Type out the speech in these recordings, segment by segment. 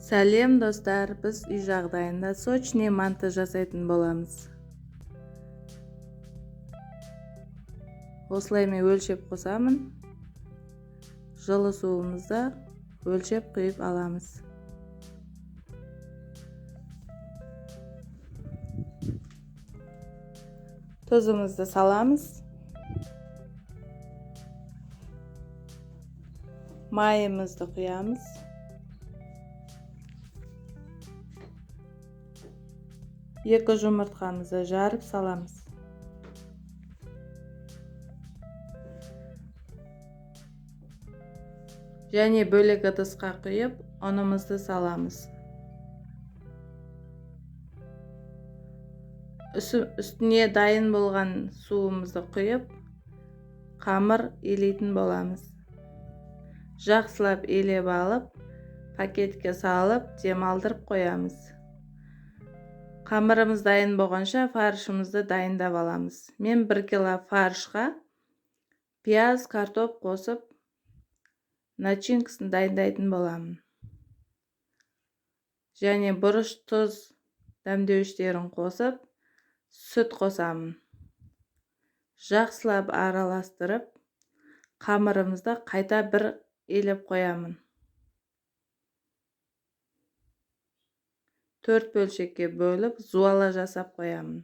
Сәлем достар, біз үй жағдайында сочный манты жасайтын боламыз. Осылай мен өлшеп қосамын. Жылы суымызда өлшеп құйып аламыз. Тұзымызды саламыз. Майымызды құямыз. Екі жұмыртқамызды жарып саламыз. Және бөлек ыдысқа құйып, ұнымызды саламыз. Үстіне дайын болған суымызды құйып, қамыр илейтін боламыз. Жақсылап илеп алып, пакетке салып, демалдырып қоямыз. Қамырымыз дайын болғанша фаршымызды дайындап аламыз. Мен 1 кило фаршқа пияз, картоп қосып, начинкасын дайындайтын боламын. Және бұрыш, тұз, дәмдеуіштерін қосып, сүт қосамын. Жақсылап араластырып, қамырымызды қайта бір илеп қоямын. 4 бөлшекке бөліп, зуала жасап қоямын.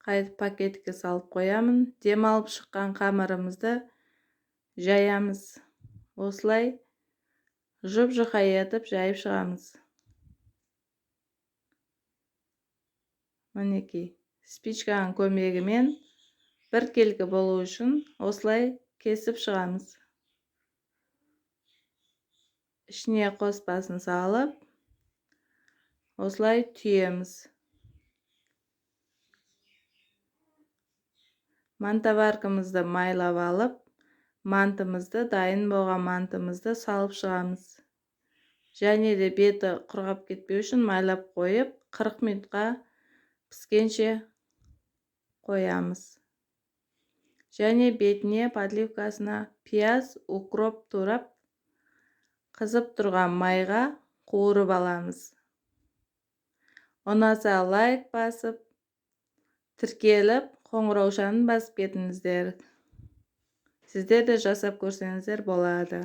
Қайтып пакетке салып қоямын. Демалып шыққан қамырымызды жаямыз. Осылай жұп-жұқа етіп жайып шығамыз. Мінекей, спичканың көмегімен бір келгі болу үшін осылай кесіп шығамыз. Ішіне қоспасын салып, осылай түйеміз. Мантаваркамызды майлап алып, мантымызды, дайын болған мантымызды салып шығамыз. Және де беті құрғап кетпеу үшін майлап қойып, 40 минутқа піскенше қоямыз. Және бетіне, подливкасына пияз, укроп турап, қызып тұрған майға қуырып аламыз. Ұнаса лайк басып, тіркеліп, қоңыраушаны басып кетіңіздер. Сіздер де жасап көрсеңіздер болады.